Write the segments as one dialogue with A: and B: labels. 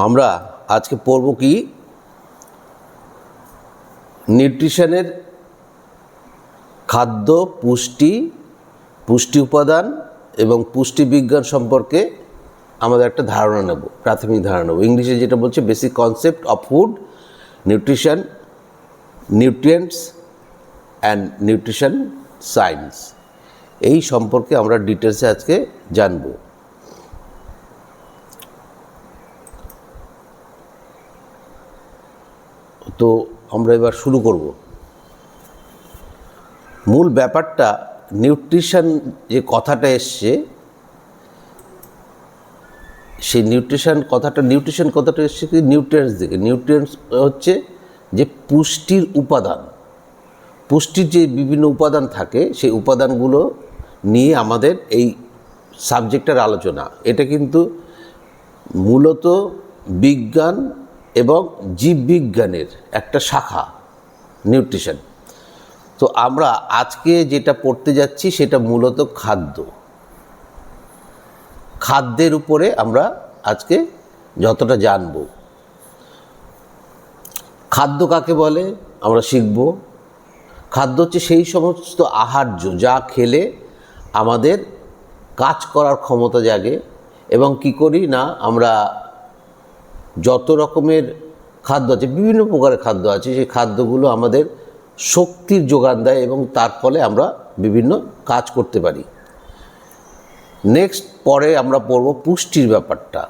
A: আমরা আজকে পড়ব কি নিউট্রিশনের খাদ্য পুষ্টি উপাদান এবং পুষ্টি বিজ্ঞান সম্পর্কে আমাদের একটা ধারণা নেব, প্রাথমিক ধারণা নেব। ইংলিশে যেটা বলছে basic concept of food, nutrition, nutrients and nutrition science, এই সম্পর্কে আমরা ডিটেলসে আজকে জানব। তো আমরা এবার শুরু করব। মূল ব্যাপারটা নিউট্রিশন যে কথাটা এসছে, সেই নিউট্রিশন কথাটা এসছে কি নিউট্রিয়েন্টস থেকে। নিউট্রিয়েন্টস হচ্ছে যে পুষ্টির উপাদান, পুষ্টির যে বিভিন্ন উপাদান থাকে সেই উপাদানগুলো নিয়ে আমাদের এই সাবজেক্টের আলোচনা। এটা কিন্তু মূলত বিজ্ঞান এবং জীববিজ্ঞানের একটা শাখা নিউট্রিশন। তো আমরা আজকে যেটা পড়তে যাচ্ছি সেটা মূলত খাদ্যের উপরে আমরা আজকে যতটা জানব। খাদ্য কাকে বলে আমরা শিখব। খাদ্য হচ্ছে সেই সমস্ত আহার্য যা খেলে আমাদের কাজ করার ক্ষমতা জাগে, এবং কি করি না আমরা যত রকমের খাদ্য আছে, বিভিন্ন প্রকারের খাদ্য আছে, সেই খাদ্যগুলো আমাদের শক্তির যোগান দেয় এবং তার ফলে আমরা বিভিন্ন কাজ করতে পারি। নেক্সট পরে আমরা পড়ব পুষ্টির ব্যাপারটা,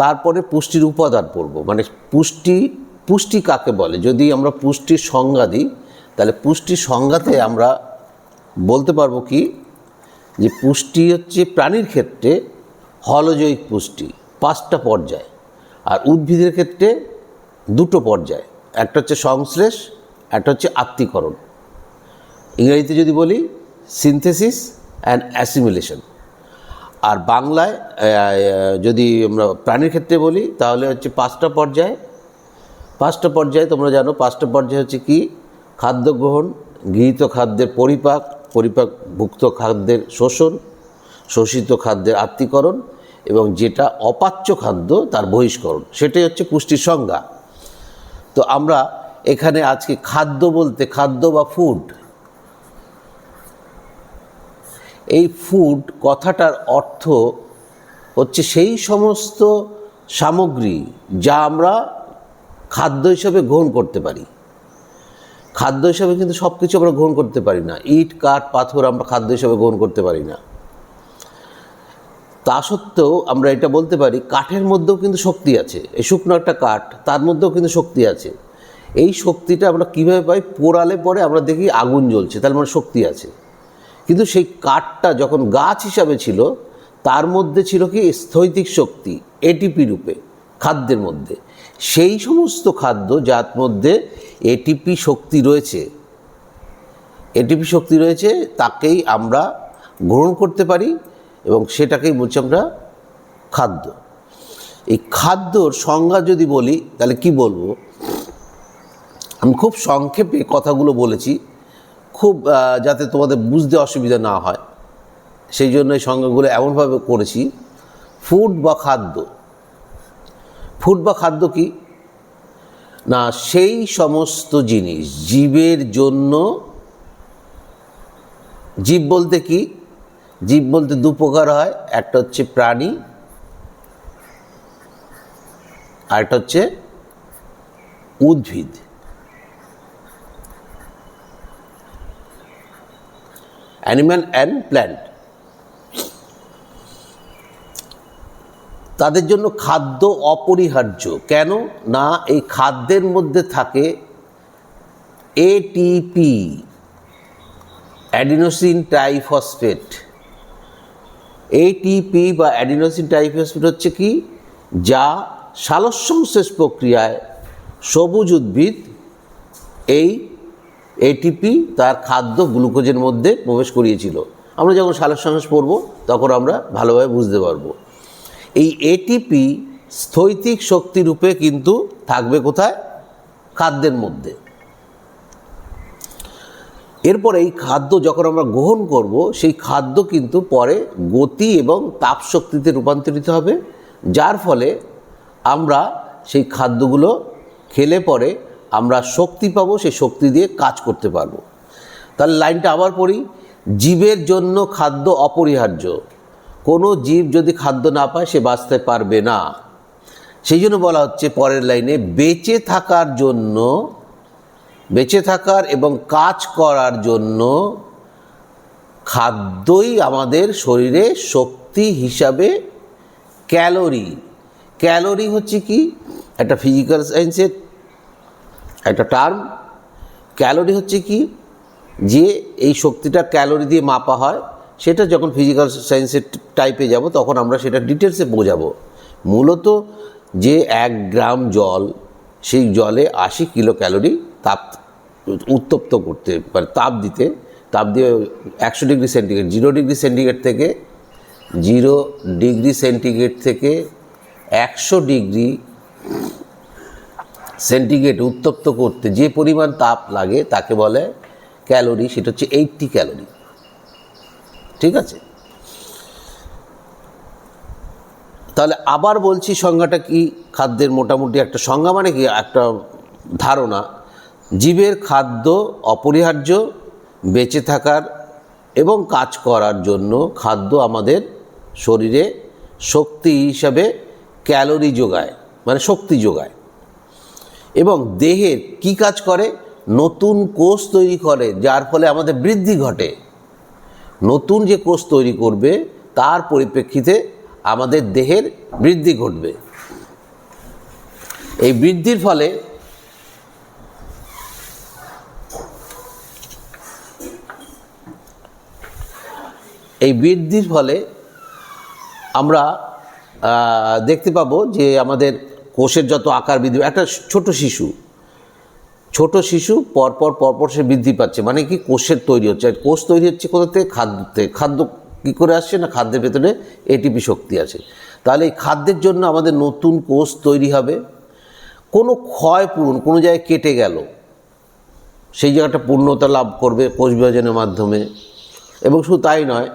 A: তারপরে পুষ্টির উপাদান পড়ব। মানে পুষ্টি কাকে বলে, যদি আমরা পুষ্টির সংজ্ঞা দিই তাহলে পুষ্টির সংজ্ঞাতে আমরা বলতে পারবো কি যে পুষ্টি হচ্ছে প্রাণীর ক্ষেত্রে হলজৈক পুষ্টি 5টা পর্যায়, আর উদ্ভিদের ক্ষেত্রে 2টো পর্যায়, একটা হচ্ছে সংশ্লেষ, একটা হচ্ছে আত্তীকরণ। ইংরেজিতে যদি বলি সিনথেসিস অ্যান্ড অ্যাসিমিলেশন। আর বাংলায় যদি আমরা প্রাণীর ক্ষেত্রে বলি তাহলে হচ্ছে 5টা পর্যায়ে তোমরা জানো। 5টা পর্যায় হচ্ছে কি খাদ্য গ্রহণ, গৃহীত খাদ্যের পরিপাকভুক্ত খাদ্যের শোষণ, শোষিত খাদ্যের আত্তীকরণ, এবং যেটা অপাচ্য খাদ্য তার বহিষ্করণ। সেটাই হচ্ছে পুষ্টির সংজ্ঞা। তো আমরা এখানে আজকে খাদ্য বলতে, খাদ্য বা ফুড, এই ফুড কথাটার অর্থ হচ্ছে সেই সমস্ত সামগ্রী যা আমরা খাদ্য হিসাবে গ্রহণ করতে পারি। খাদ্য হিসাবে কিন্তু সব কিছু আমরা গ্রহণ করতে পারি না। ইট, কাঠ, পাথর আমরা খাদ্য হিসাবে গ্রহণ করতে পারি না। তা সত্ত্বেও আমরা এটা বলতে পারি কাঠের মধ্যেও কিন্তু শক্তি আছে। এই শুকনো একটা কাঠ, তার মধ্যেও কিন্তু শক্তি আছে। এই শক্তিটা আমরা কীভাবে পাই? পোড়ালে পরে আমরা দেখি আগুন জ্বলছে, তার মানে শক্তি আছে। কিন্তু সেই কাঠটা যখন গাছ হিসাবে ছিল তার মধ্যে ছিল কি স্থৈতিক শক্তি, এটিপি রূপে খাদ্যের মধ্যে। সেই সমস্ত খাদ্য যার মধ্যে এটিপি শক্তি রয়েছে তাকেই আমরা গ্রহণ করতে পারি, এবং সেটাকেই বলছি আমরা খাদ্য। এই খাদ্যর সংজ্ঞা যদি বলি তাহলে কি বলবো? আমি খুব সংক্ষেপে কথাগুলো বলেছি, খুব যাতে তোমাদের বুঝতে অসুবিধা না হয়, সেই জন্য এই সংজ্ঞাগুলো এমনভাবে করেছি। ফুড বা খাদ্য কি না, সেই সমস্ত জিনিস জীবের জন্য। জীব বলতে কি? জীব বলতে 2 প্রকার হয়, একটা হচ্ছে প্রাণী, আর একটা হচ্ছে উদ্ভিদ। Animal and plant. তাদের জন্য খাদ্য অপরিহার্য। কেন না, এই খাদ্যের মধ্যে থাকে এটিপি, অ্যাডিনোসিন ট্রাইফসফেট। এটিপি বা অ্যাডিনোসিন ট্রাইফসফেট হচ্ছে কি, যা সালোকসংশ্লেষ প্রক্রিয়ায় সবুজ উদ্ভিদ এই এটিপি তার খাদ্য গ্লুকোজের মধ্যে প্রবেশ করিয়েছিল। আমরা যখন সালোকসংশ্লেষ পড়ব তখন আমরা ভালোভাবে বুঝতে পারব। এই এটিপি স্থৈতিক শক্তি রূপে কিন্তু থাকবে কোথায়? খাদ্যের মধ্যে। এরপর এই খাদ্য যখন আমরা গ্রহণ করব, সেই খাদ্য কিন্তু পরে গতি এবং তাপ শক্তিতে রূপান্তরিত হবে। যার ফলে আমরা সেই খাদ্যগুলো খেলে পরে আমরা শক্তি পাবো, সেই শক্তি দিয়ে কাজ করতে পারবো। তাহলে লাইনটা আবার পড়ি, জীবের জন্য খাদ্য অপরিহার্য। কোনো জীব যদি খাদ্য না পায় সে বাঁচতে পারবে না। সেই জন্য বলা হচ্ছে পরের লাইনে, বেঁচে থাকার জন্য, বেঁচে থাকার এবং কাজ করার জন্য খাদ্যই আমাদের শরীরে শক্তি হিসাবে ক্যালোরি। ক্যালোরি হচ্ছে কি, একটা ফিজিক্যাল সায়েন্সের একটা টার্ম। ক্যালোরি হচ্ছে কি, যে এই শক্তিটা ক্যালোরি দিয়ে মাপা হয়, সেটা যখন ফিজিক্যাল সায়েন্সের টাইপে যাব তখন আমরা সেটা ডিটেলসে বোঝাবো। মূলত যে 1 গ্রাম জল, সেই জলে 80 কিলো ক্যালোরি তাপ উত্তপ্ত করতে পারে, তাপ দিয়ে 100 ডিগ্রি সেন্টিগ্রেড, 0 ডিগ্রি সেন্টিগ্রেড থেকে 100 ডিগ্রি সেন্টিগ্রেড উত্তপ্ত করতে যে পরিমাণ তাপ লাগে তাকে বলে ক্যালোরি। সেটা হচ্ছে 80 ক্যালোরি। ঠিক আছে, তাহলে আবার বলছি সংজ্ঞাটা কি খাদ্যের। মোটামুটি একটা সংজ্ঞা মানে কি, একটা ধারণা। জীবের খাদ্য অপরিহার্য, বেঁচে থাকার এবং কাজ করার জন্য খাদ্য আমাদের শরীরে শক্তি হিসাবে ক্যালোরি যোগায়, মানে শক্তি যোগায়। এবং দেহের কি কাজ করে, নতুন কোষ তৈরি করে, যার ফলে আমাদের বৃদ্ধি ঘটে। নতুন যে কোষ তৈরি করবে তার পরিপ্রেক্ষিতে আমাদের দেহের বৃদ্ধি ঘটবে। এই বৃদ্ধির ফলে আমরা দেখতে পাবো যে আমাদের কোষের যত আকার বৃদ্ধি, একটা ছোট শিশু পরপর সে বৃদ্ধি পাচ্ছে, মানে কি কোষের তৈরি হচ্ছে। কোষ তৈরি হচ্ছে কোথা থেকে? খাদ্য কী করে আসছে না, খাদ্যের ভেতরে এটিপি শক্তি আছে। তাহলে এই খাদ্যের জন্য আমাদের নতুন কোষ তৈরি হবে। কোনো ক্ষয় পূরণ, কোনো জায়গায় কেটে গেল, সেই জায়গাটা পূর্ণতা লাভ করবে কোষ বিভাজনের মাধ্যমে। এবং শুধু তাই নয়,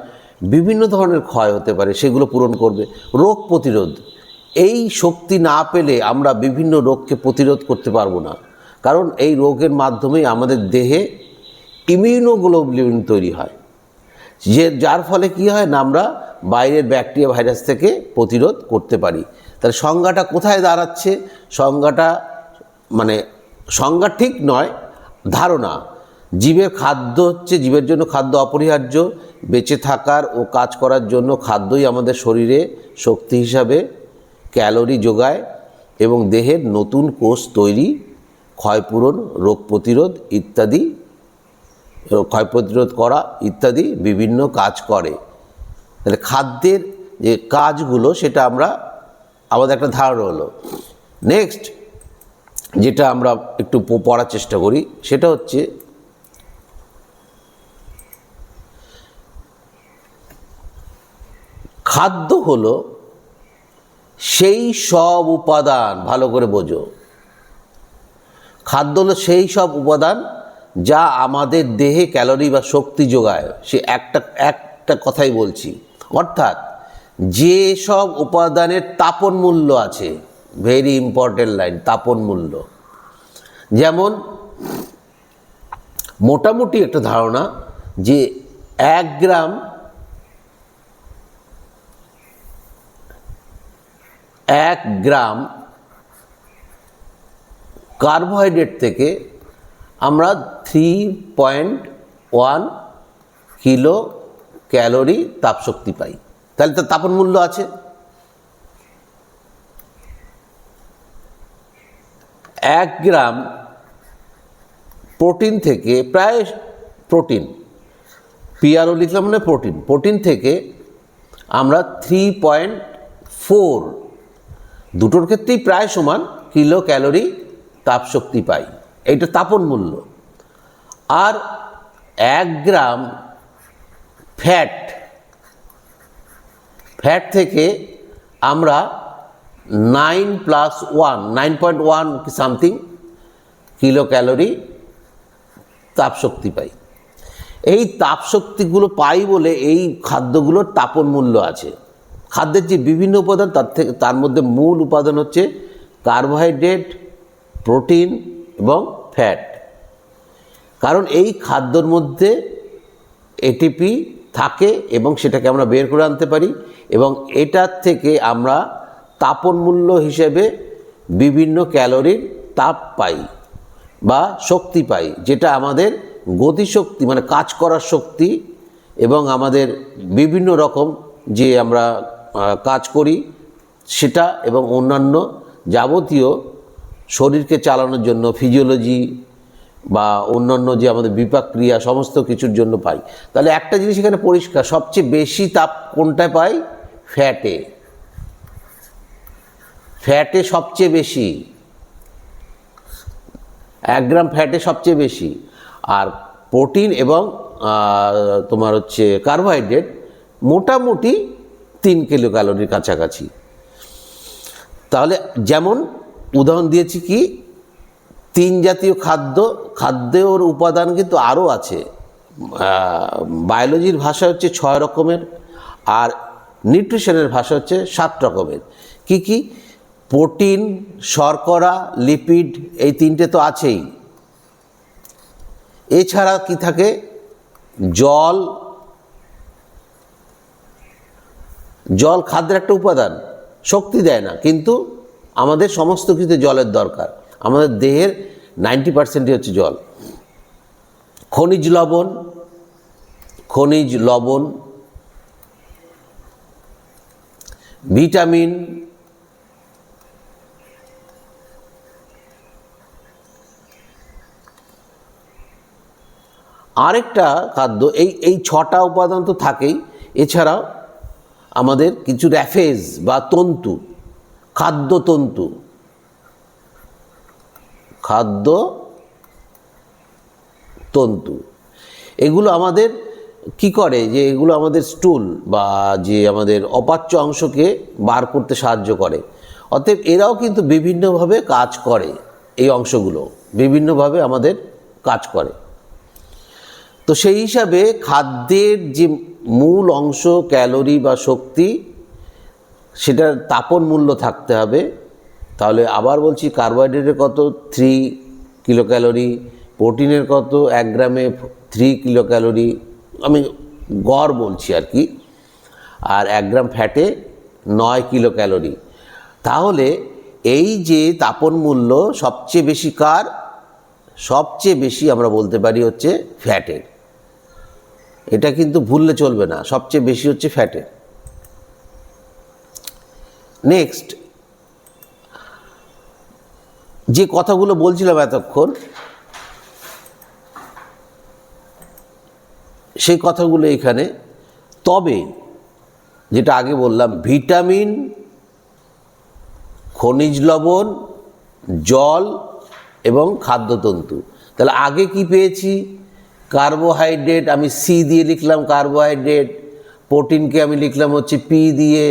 A: বিভিন্ন ধরনের ক্ষয় হতে পারে, সেগুলো পূরণ করবে। রোগ প্রতিরোধ, এই শক্তি না পেলে আমরা বিভিন্ন রোগকে প্রতিরোধ করতে পারবো না, কারণ এই রোগের মাধ্যমেই আমাদের দেহে ইমিউনোগ্লোবুলিন তৈরি হয়, যার ফলে কি হয় না, আমরা বাইরের ব্যাকটেরিয়া ভাইরাস থেকে প্রতিরোধ করতে পারি। তাহলে সংজ্ঞাটা কোথায় দাঁড়াচ্ছে? সংজ্ঞাটা মানে সংজ্ঞা ঠিক নয়, ধারণা। জীবের খাদ্য হচ্ছে, জীবের জন্য খাদ্য অপরিহার্য, বেঁচে থাকার ও কাজ করার জন্য খাদ্যই আমাদের শরীরে শক্তি হিসাবে ক্যালোরি যোগায় এবং দেহের নতুন কোষ তৈরি, ক্ষয়পূরণ, রোগ প্রতিরোধ ইত্যাদি, ক্ষয় প্রতিরোধ করা ইত্যাদি বিভিন্ন কাজ করে। তাহলে খাদ্যের যে কাজগুলো সেটা আমাদের একটা ধারণা হলো। নেক্সট যেটা আমরা একটু পড়ার চেষ্টা করি সেটা হচ্ছে খাদ্য হলো সেই সব উপাদান, ভালো করে বোঝো, খাদ্য হলো সেই সব উপাদান যা আমাদের দেহে ক্যালোরি বা শক্তি যোগায়। সে একটা কথাই বলছি, অর্থাৎ যে সব উপাদানের তাপন মূল্য আছে, ভেরি ইম্পর্টেন্ট লাইন, তাপন মূল্য। যেমন মোটামুটি একটা ধারণা যে 1 গ্রাম কার্বোহাইড্রেট থেকে আমরা 3.1 কিলো ক্যালোরি তাপশক্তি পাই। তাহলে তার তাপন মূল্য আছে। 1 গ্রাম প্রোটিন থেকে, প্রায় প্রোটিন, পিআরও লিখলাম মানে প্রোটিন থেকে আমরা 3.4, দুটোর ক্ষেত্রেই প্রায় সমান কিলো ক্যালোরি তাপশক্তি পাই। এইটা তাপন মূল্য। আর 1 গ্রাম ফ্যাট থেকে আমরা 9.1 সামথিং কিলো ক্যালোরি তাপশক্তি পাই। এই তাপশক্তিগুলো পাই বলে এই খাদ্যগুলোর তাপন মূল্য আছে। খাদ্যের যে বিভিন্ন উপাদান তার মধ্যে মূল উপাদান হচ্ছে কার্বোহাইড্রেট, প্রোটিন এবং ফ্যাট। কারণ এই খাদ্যর মধ্যে এটিপি থাকে এবং সেটাকে আমরা বের করে আনতে পারি এবং এটার থেকে আমরা তাপন মূল্য হিসেবে বিভিন্ন ক্যালোরির তাপ পাই বা শক্তি পাই, যেটা আমাদের গতিশক্তি মানে কাজ করার শক্তি এবং আমাদের বিভিন্ন রকম যে আমরা কাজ করি সেটা এবং অন্যান্য যাবতীয় শরীরকে চালানোর জন্য ফিজিওলজি বা অন্যান্য যে আমাদের বিপাক ক্রিয়া সমস্ত কিছুর জন্য পাই। তাহলে একটা জিনিস এখানে পরিষ্কার, সবচেয়ে বেশি তাপ কোনটায় পাই? ফ্যাটে। ফ্যাটে সবচেয়ে বেশি, 1 গ্রাম ফ্যাটে সবচেয়ে বেশি। আর প্রোটিন এবং তোমার হচ্ছে কার্বোহাইড্রেট মোটামুটি 3 কিলো ক্যালোরির কাছাকাছি। তাহলে যেমন উদাহরণ দিয়েছি কি 3 জাতীয় খাদ্যের উপাদান কিন্তু আরও আছে। বায়োলজির ভাষা হচ্ছে 6 রকমের আর নিউট্রিশনের ভাষা হচ্ছে 7 রকমের। কি কি? প্রোটিন, শর্করা, লিপিড, এই 3টে তো আছেই। এছাড়া কি থাকে? জল। জল খাদ্যের একটা উপাদান, শক্তি দেয় না, কিন্তু আমাদের সমস্ত কিছুতে জলের দরকার। আমাদের দেহের 90% হচ্ছে জল। খনিজ লবণ, ভিটামিন, আরেকটা খাদ্য, এই 6টা উপাদান তো থাকেই। এছাড়াও আমাদের কিছু র্যাফেজ বা তন্তু, খাদ্যতন্তু, এগুলো আমাদের কি করে? যে এগুলো আমাদের স্টুল বা যে আমাদের অপাচ্য অংশকে বার করতে সাহায্য করে। অতএব এরাও কিন্তু বিভিন্নভাবে কাজ করে, এই অংশগুলো বিভিন্নভাবে আমাদের কাজ করে। তো সেই হিসাবে খাদ্যের যে মূল অংশ ক্যালোরি বা শক্তি, সেটার তাপন মূল্য থাকতে হবে। তাহলে আবার বলছি, কার্বোহাইড্রেটের কত? 3 কিলো ক্যালোরি, প্রোটিনের কত? 1 গ্রামে 3 কিলো ক্যালোরি, আমি গড় বলছি আর কি, আর 1 গ্রাম ফ্যাটে 9 কিলো ক্যালোরি। তাহলে এই যে তাপন মূল্য সবচেয়ে বেশি কার? সবচেয়ে বেশি আমরা বলতে পারি হচ্ছে ফ্যাটের। এটা কিন্তু ভুললে চলবে না, সবচেয়ে বেশি হচ্ছে ফ্যাটের। নেক্সট যে কথাগুলো বলছিলাম এতক্ষণ, সেই কথাগুলো এখানে। তবে যেটা আগে বললাম, ভিটামিন, খনিজ লবণ, জল এবং খাদ্যতন্তু। তাহলে আগে কি পেয়েছি? কার্বোহাইড্রেট, আমি সি দিয়ে লিখলাম কার্বোহাইড্রেট, প্রোটিনকে আমি লিখলাম হচ্ছে পি দিয়ে,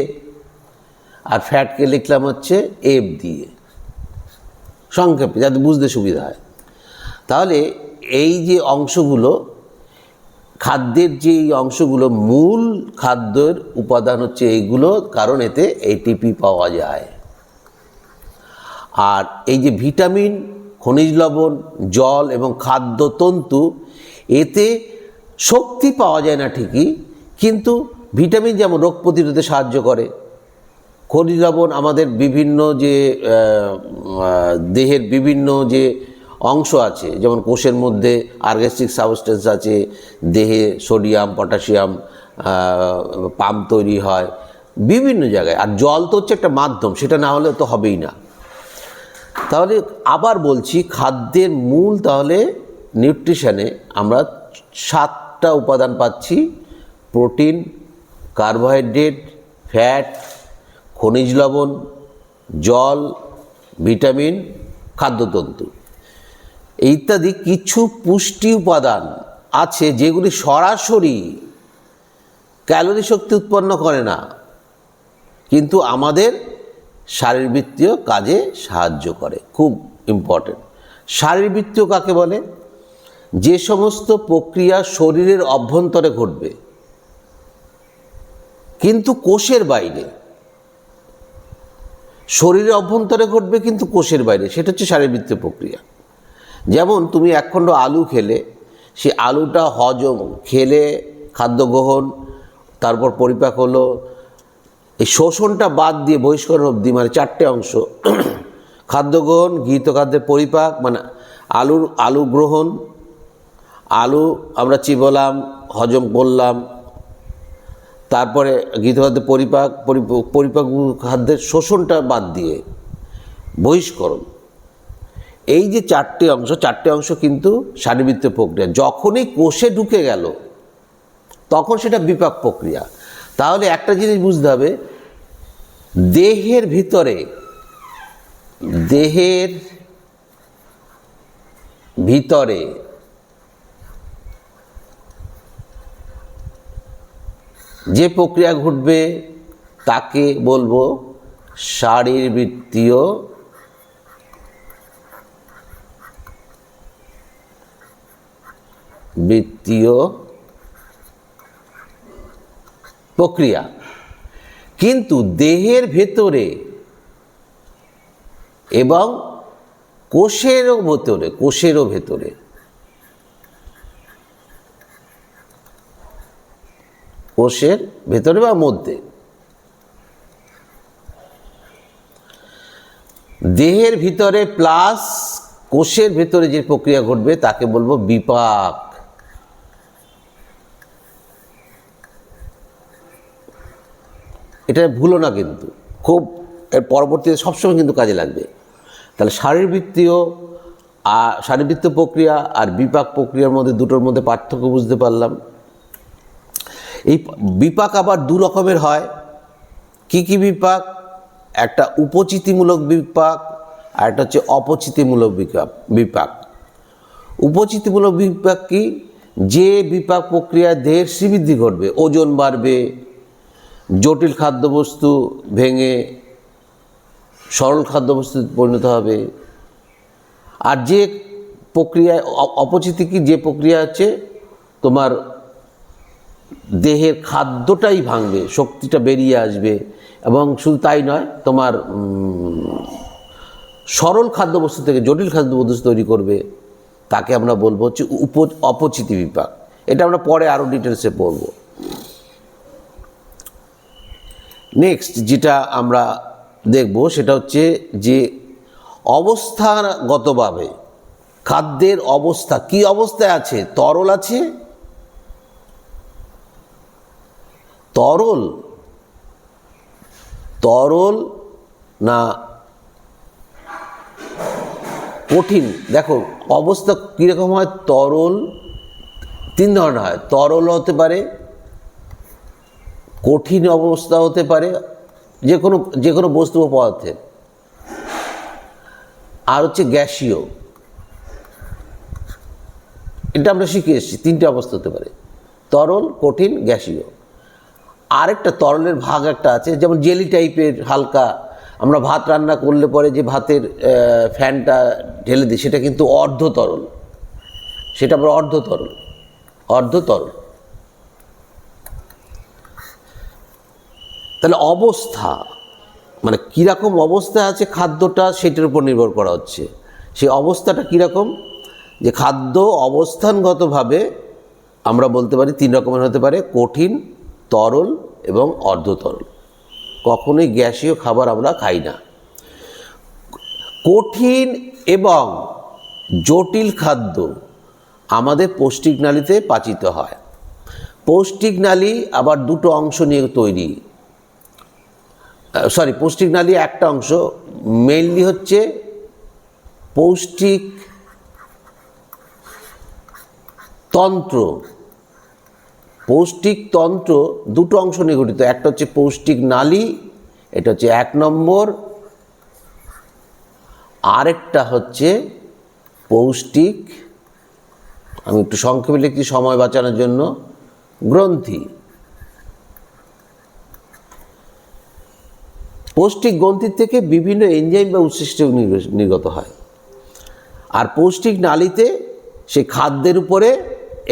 A: আর ফ্যাটকে লিখলাম হচ্ছে এফ দিয়ে, সংক্ষেপে যাতে বুঝতে সুবিধা হয়। তাহলে এই যে অংশগুলো খাদ্যের, যে এই অংশগুলো মূল খাদ্যের উপাদান হচ্ছে এইগুলো, কারণ এতে এটিপি পাওয়া যায়। আর এই যে ভিটামিন, খনিজ লবণ, জল এবং খাদ্যতন্তু, এতে শক্তি পাওয়া যায় না ঠিকই, কিন্তু ভিটামিন যেমন রোগ প্রতিরোধে সাহায্য করে, খনিজ লবণ আমাদের বিভিন্ন যে দেহের বিভিন্ন যে অংশ আছে, যেমন কোষের মধ্যে আর্গেস্টিক সাবস্টেন্স আছে, দেহে সোডিয়াম, পটাশিয়াম পাম্প তৈরি হয় বিভিন্ন জায়গায়। আর জল তো হচ্ছে একটা মাধ্যম, সেটা না হলে তো হবেই না। তাহলে আবার বলছি, খাদ্যের মূল তাহলে নিউট্রিশনে আমরা 7টা উপাদান পাচ্ছি: প্রোটিন, কার্বোহাইড্রেট, ফ্যাট, খনিজ লবণ, জল, ভিটামিন, খাদ্যতন্তু ইত্যাদি। কিছু পুষ্টি উপাদান আছে যেগুলি সরাসরি ক্যালোরি শক্তি উৎপন্ন করে না, কিন্তু আমাদের শারীরবৃত্তীয় কাজে সাহায্য করে। খুব ইম্পর্টেন্ট। শারীরবৃত্তীয় কাকে বলে? যে সমস্ত প্রক্রিয়া শরীরের অভ্যন্তরে ঘটবে কিন্তু কোষের বাইরে। শরীরের অভ্যন্তরে ঘটবে কিন্তু কোষের বাইরে, সেটা হচ্ছে শারীরবৃত্তীয় প্রক্রিয়া। যেমন তুমি একখণ্ড আলু খেলে, সেই আলুটা হজম খেলে, খাদ্য গ্রহণ, তারপর পরিপাক হলো, এই শোষণটা বাদ দিয়ে বহিষ্করণ অবধি, মানে 4টে অংশ, খাদ্য গ্রহণ, গৃহীত খাদ্যের পরিপাক, মানে আলু গ্রহণ, আলু আমরা চিবোলাম, হজম করলাম, তারপরে গৃহীত খাদ্যের পরিপাক খাদ্যের শোষণটা বাদ দিয়ে বহিষ্করণ, এই যে 4টে অংশ কিন্তু শারীরবৃত্তীয় প্রক্রিয়া। যখনই কোষে ঢুকে গেল তখন সেটা বিপাক প্রক্রিয়া। তাহলে একটা জিনিস বুঝতে হবে, দেহের ভিতরে যে প্রক্রিয়া ঘটবে তাকে বলবো শারীরবৃত্তীয় প্রক্রিয়া। কিন্তু দেহের ভেতরে এবং কোষেরও ভেতরে বা মধ্যে, দেহের ভিতরে প্লাস কোষের ভেতরে যে প্রক্রিয়া ঘটবে তাকে বলবো বিপাক। এটা ভুলো না, কিন্তু খুব এর পরবর্তীতে সবসময় কিন্তু কাজে লাগবে। তাহলে শারীরবৃত্তীয় প্রক্রিয়া আর বিপাক প্রক্রিয়ার মধ্যে, দুটোর মধ্যে পার্থক্য বুঝতে পারলাম। এই বিপাক আবার 2 রকমের হয়। কি বিপাক? একটা উপচিতিমূলক বিপাক আর একটা হচ্ছে অপচিতিমূলক বিপাক। উপচিতিমূলক বিপাক কি? যে বিপাক প্রক্রিয়ায় দেহের শ্রীবৃদ্ধি ঘটবে, ওজন বাড়বে, জটিল খাদ্যবস্তু ভেঙে সরল খাদ্যবস্তুতে পরিণত হবে। আর যে প্রক্রিয়ায় অপচিতি কি? যে প্রক্রিয়া হচ্ছে তোমার দেহের খাদ্যটাই ভাঙবে, শক্তিটা বেরিয়ে আসবে, এবং শুধু তাই নয়, তোমার সরল খাদ্যবস্তু থেকে জটিল খাদ্যবস্তু তৈরি করবে, তাকে আমরা বলবো হচ্ছে অপচিতি বিপাক। এটা আমরা পরে আরও ডিটেলসে পড়ব। নেক্সট যেটা আমরা দেখব সেটা হচ্ছে যে অবস্থাগতভাবে খাদ্যের অবস্থা, কি অবস্থায় আছে? তরল আছে, তরল না কঠিন? দেখো অবস্থা কীরকম হয়। তরল 3 ধরনের হয়। তরল হতে পারে, কঠিন অবস্থা হতে পারে, যে কোনো বস্তু বা পদার্থের, আর হচ্ছে গ্যাসীয়। এটা আমরা শিখে এসেছি, 3টে অবস্থা হতে পারে: তরল, কঠিন, গ্যাসীয়। আরেকটা তরলের ভাগ একটা আছে, যেমন জেলি টাইপের হালকা। আমরা ভাত রান্না করলে পরে যে ভাতের ফ্যানটা ঢেলে দিই, সেটা কিন্তু অর্ধতরল, সেটা আমরা অর্ধতরল। তাহলে অবস্থা মানে কীরকম অবস্থায় আছে খাদ্যটা, সেটার উপর নির্ভর করা হচ্ছে। সেই অবস্থাটা কীরকম? যে খাদ্য অবস্থানগতভাবে আমরা বলতে পারি 3 রকমের হতে পারে: কঠিন, তরল এবং অর্ধতরল। কখনোই গ্যাসীয় খাবার আমরা খাই না। কঠিন এবং জটিল খাদ্য আমাদের পৌষ্টিক নালীতে পাচিত হয়। পৌষ্টিক নালী আবার 2টো অংশ নিয়ে তৈরি। পৌষ্টিক নালী একটা অংশ, মেইনলি হচ্ছে পৌষ্টিক তন্ত্র। পৌষ্টিক তন্ত্র 2টো অংশ নিয়ে গঠিত। একটা হচ্ছে পৌষ্টিক নালী, এটা হচ্ছে 1 নম্বর। আরেকটা হচ্ছে পৌষ্টিক, আমি একটু সংক্ষেপে লিখছি সময় বাঁচানোর জন্য, গ্রন্থি। পৌষ্টিক গ্রন্থির থেকে বিভিন্ন এনজাইম বা উৎসিষ্ট নির্গত হয়। আর পৌষ্টিক নালীতে সেই খাদ্যের উপরে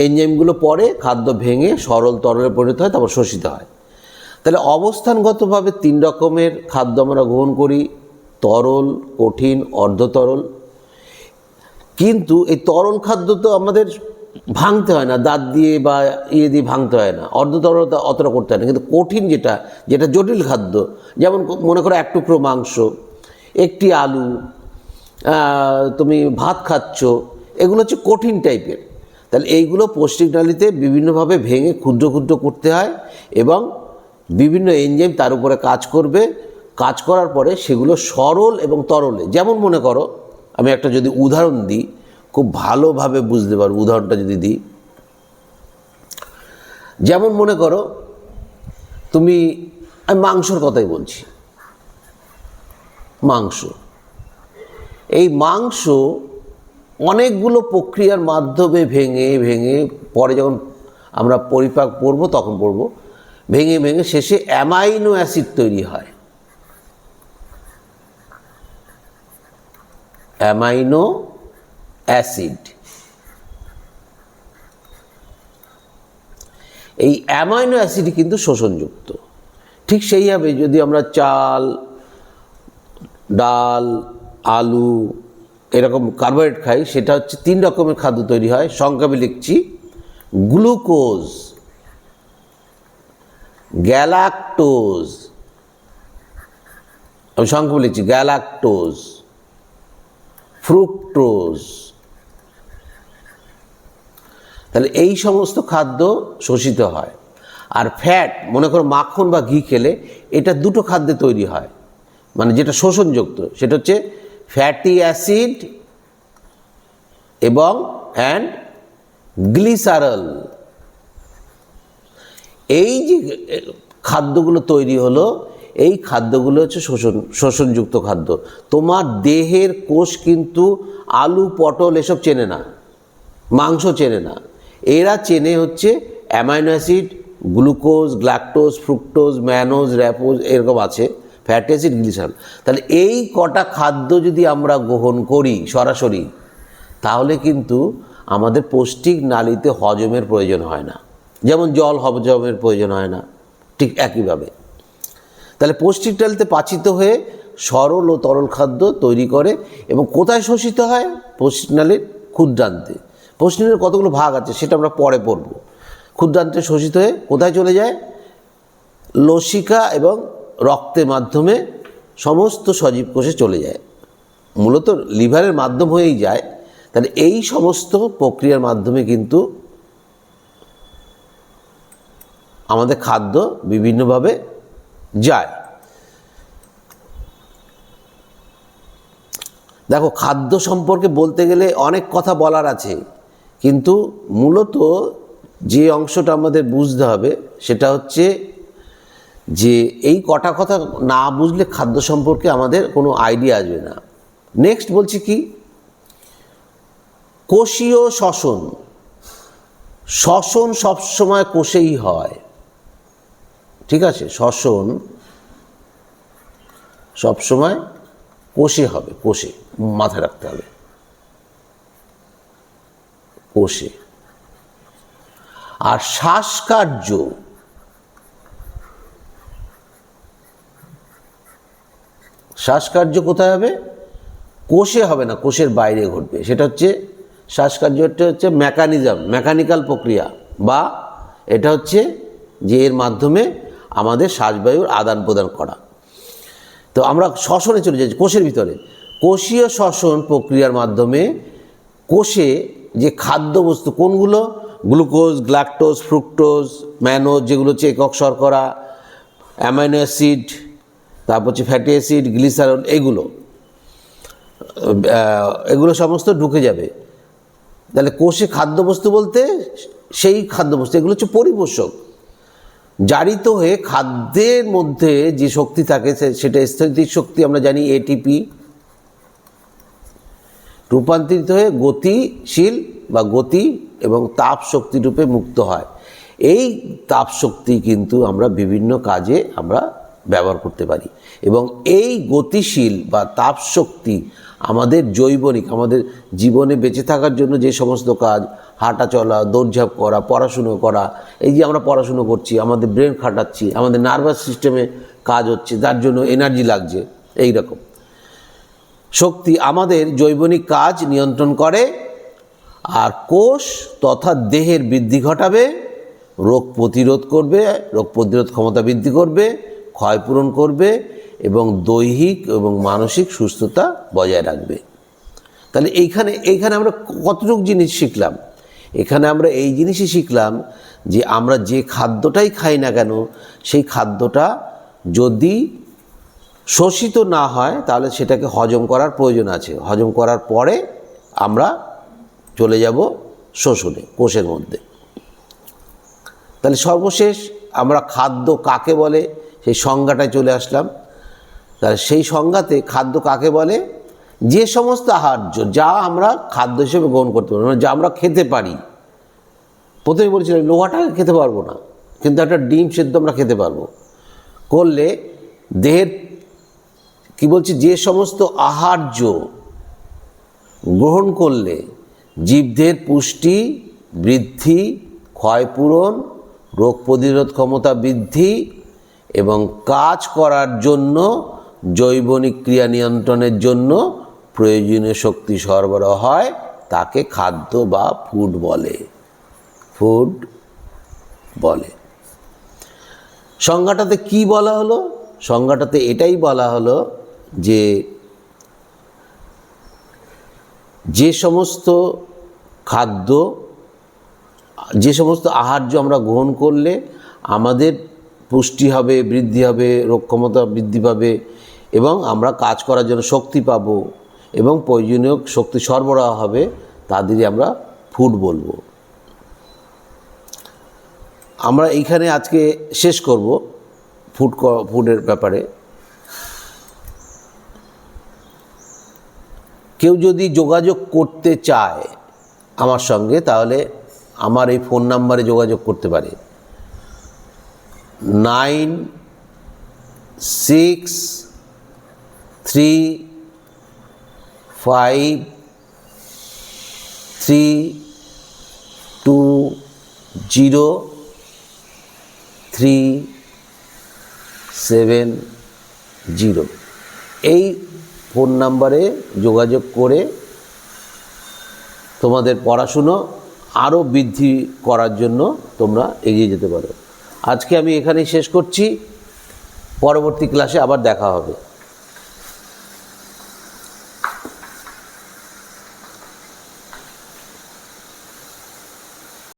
A: এনজাইমগুলো পড়ে, খাদ্য ভেঙে সরল তরলে পরিণত হয়, তারপর শোষিত হয়। তাহলে অবস্থানগতভাবে 3 রকমের খাদ্য আমরা গ্রহণ করি: তরল, কঠিন, অর্ধতরল। কিন্তু এই তরল খাদ্য তো আমাদের ভাঙতে হয় না, দাঁত দিয়ে বা দিয়ে ভাঙতে হয় না, অর্ধতরলতা অতটা করতে হয় না। কিন্তু কঠিন যেটা জটিল খাদ্য, যেমন মনে করো এক টুকরো মাংস, একটি আলু, তুমি ভাত খাচ্ছ, এগুলো হচ্ছে কঠিন টাইপের। তাহলে এইগুলো পৌষ্টিক নালীতে বিভিন্নভাবে ভেঙে ক্ষুদ্র ক্ষুদ্র করতে হয় এবং বিভিন্ন এনজাইম তার উপরে কাজ করবে। কাজ করার পরে সেগুলো সরল এবং তরলে, যেমন মনে করো আমি একটা যদি উদাহরণ দিই, খুব ভালোভাবে বুঝতে পারো উদাহরণটা যদি দিই। যেমন মনে করো আমি মাংসর কথাই বলছি। মাংস, এই মাংস অনেকগুলো প্রক্রিয়ার মাধ্যমে ভেঙে ভেঙে পরে যখন আমরা পরিপাক পড়ব তখন পড়ব, ভেঙে ভেঙে শেষে অ্যামাইনো অ্যাসিড তৈরি হয়। Amino acid. এই অ্যামাইনো অ্যাসিড কিন্তু শোষণযুক্ত। ঠিক সেইভাবে যদি আমরা চাল, ডাল, আলু এরকম কার্বোহাইড্রেট খাই, সেটা হচ্ছে 3 রকমের খাদ্য তৈরি হয়। সংক্ষেপে লিখছি: গ্লুকোজ, গ্যালাক্টোজ, আমি সংক্ষেপে লিখছি গ্যালাক্টোজ, ফ্রুক্টোজ। তাহলে এই সমস্ত খাদ্য শোষিত হয়। আর ফ্যাট, মনে করো মাখন বা ঘি খেলে, এটা 2টো খাদ্যে তৈরি হয়, মানে যেটা শোষণযুক্ত, সেটা হচ্ছে ফ্যাটি অ্যাসিড এবং গ্লিসারল। এই যে খাদ্যগুলো তৈরি হলো, এই খাদ্যগুলো হচ্ছে শোষণযুক্ত খাদ্য। তোমার দেহের কোষ কিন্তু আলু, পটল এসব চেনে না, মাংস চেনে না। এরা চেনে হচ্ছে amino acid, glucose, galactose, fructose, mannose, র্যাপোজ, এরকম আছে, ফ্যাটি অ্যাসিড, গ্লিসারল। তাহলে এই কটা খাদ্য যদি আমরা গ্রহণ করি সরাসরি, তাহলে কিন্তু আমাদের পৌষ্টিক নালীতে হজমের প্রয়োজন হয় না, যেমন জল হজমের প্রয়োজন হয় না, ঠিক একইভাবে। তাহলে পৌষ্টিক নালীতে পাচিত হয়ে সরল ও তরল খাদ্য তৈরি করে। এবং কোথায় শোষিত হয়? পৌষ্টিক নালীর ক্ষুদ্রান্তে। পৌষ্টিক নালীর কতগুলো ভাগ আছে সেটা আমরা পরে পড়ব। ক্ষুদ্রান্তে শোষিত হয়ে কোথায় চলে যায়? লসিকা এবং রক্তের মাধ্যমে সমস্ত সজীব কোষে চলে যায়, মূলত লিভারের মাধ্যম হয়েই যায়। তাহলে এই সমস্ত প্রক্রিয়ার মাধ্যমে কিন্তু আমাদের খাদ্য বিভিন্নভাবে যায়। দেখো, খাদ্য সম্পর্কে বলতে গেলে অনেক কথা বলার আছে, কিন্তু মূলত যে অংশটা আমাদের বুঝতে হবে সেটা হচ্ছে যে এই কটা কথা না বুঝলে খাদ্য সম্পর্কে আমাদের কোনো আইডিয়া আসবে না। নেক্সট বলছি কি, কোষীয় শ্বসন। শ্বসন সবসময় কোষেই হয়, ঠিক আছে? শ্বসন সবসময় কোষে হবে, কোষে, মাথায় রাখতে হবে, কোষে। আর শ্বাসকার্য, শ্বাসকার্য কোথায় হবে? কোষে হবে না, কোষের বাইরে ঘটবে। সেটা হচ্ছে শ্বাসকার্যটা হচ্ছে মেকানিক্যাল প্রক্রিয়া, বা এটা হচ্ছে যে এর মাধ্যমে আমাদের শ্বাসবায়ুর আদান প্রদান করা। তো আমরা শ্বসনে চলে যাচ্ছি, কোষের ভিতরে। কোষীয় শ্বসন প্রক্রিয়ার মাধ্যমে কোষে যে খাদ্যবস্তু, কোনগুলো? গ্লুকোজ, গ্ল্যাকটোজ, ফ্রুক্টোজ, ম্যানোজ, যেগুলো হচ্ছে একক শর্করা, অ্যামাইনো অ্যাসিড, তারপর হচ্ছে ফ্যাটি অ্যাসিড, গ্লিসারল, এগুলো সমস্ত ঢুকে যাবে। তাহলে কোষে খাদ্যবস্তু বলতে সেই খাদ্যবস্তু, এগুলো হচ্ছে পরিপোষক। জারিত হয়ে খাদ্যের মধ্যে যে শক্তি থাকে সেটা স্থিতিক শক্তি, আমরা জানি এটিপি, রূপান্তরিত হয়ে গতিশীল বা গতি এবং তাপ শক্তি রূপে মুক্ত হয়। এই তাপ শক্তি কিন্তু আমরা বিভিন্ন কাজে আমরা ব্যবহার করতে পারি। এবং এই গতিশীল বা তাপ শক্তি আমাদের জৈবনিক, আমাদের জীবনে বেঁচে থাকার জন্য যে সমস্ত কাজ, হাঁটা চলা, দৌড়ঝাঁপ করা, পড়াশুনো করা, এই যে আমরা পড়াশুনো করছি, আমাদের ব্রেন খাটাচ্ছি, আমাদের নার্ভাস সিস্টেমে কাজ হচ্ছে, যার জন্য এনার্জি লাগছে, এই রকম। শক্তি আমাদের জৈবনিক কাজ নিয়ন্ত্রণ করে, আর কোষ তথা দেহের বৃদ্ধি ঘটাবে, রোগ প্রতিরোধ করবে, রোগ প্রতিরোধ ক্ষমতা বৃদ্ধি করবে, ক্ষয়পূরণ করবে এবং দৈহিক এবং মানসিক সুস্থতা বজায় রাখবে। তাহলে এইখানে আমরা কতটুকু জিনিস শিখলাম? এখানে আমরা এই জিনিসই শিখলাম যে আমরা যে খাদ্যটাই খাই না কেন, সেই খাদ্যটা যদি শোষিত না হয় তাহলে সেটাকে হজম করার প্রয়োজন আছে। হজম করার পরে আমরা চলে যাব শোষণে, কোষের মধ্যে। তাহলে সর্বশেষ আমরা খাদ্য কাকে বলে সেই সংজ্ঞাটায় চলে আসলাম। তাহলে সেই সংজ্ঞাতে খাদ্য কাকে বলে? যে সমস্ত আহার্য যা আমরা খাদ্য হিসেবে গ্রহণ করতে পারি, মানে যা আমরা খেতে পারি। প্রথমে বলছিলাম লোহাটাকে খেতে পারবো না, কিন্তু একটা ডিম সেদ্ধ আমরা খেতে পারবো। করলে দেহের কি বলছি, যে সমস্ত আহার্য গ্রহণ করলে জীবদেহের পুষ্টি বৃদ্ধি, ক্ষয়পূরণ, রোগ প্রতিরোধ ক্ষমতা বৃদ্ধি এবং কাজ করার জন্য, জৈবনিক ক্রিয়া নিয়ন্ত্রণের জন্য প্রয়োজনীয় শক্তি সরবরাহ হয়, তাকে খাদ্য বা ফুড বলে। ফুড বলে। সংজ্ঞাটাতে কি বলা হলো? সংজ্ঞাটাতে এটাই বলা হলো যে যে সমস্ত খাদ্য, যে সমস্ত আহার্য আমরা গ্রহণ করলে আমাদের পুষ্টি হবে, বৃদ্ধি হবে, রোগ ক্ষমতা বৃদ্ধি পাবে এবং আমরা কাজ করার জন্য শক্তি পাব এবং প্রয়োজনীয় শক্তি সরবরাহ হবে, তাদেরই আমরা ফুড বলবো। আমরা এইখানে আজকে শেষ করব ফুডের ব্যাপারে। কেউ যদি যোগাযোগ করতে চায় আমার সঙ্গে, তাহলে আমার এই ফোন নাম্বারে যোগাযোগ করতে পারে। 965320 এই ফোন নাম্বারে যোগাযোগ করে তোমাদের পড়াশুনো আরও বৃদ্ধি করার জন্য তোমরা এগিয়ে যেতে পারো। আজকে আমি এখানেই শেষ করছি, পরবর্তী ক্লাসে আবার দেখা হবে।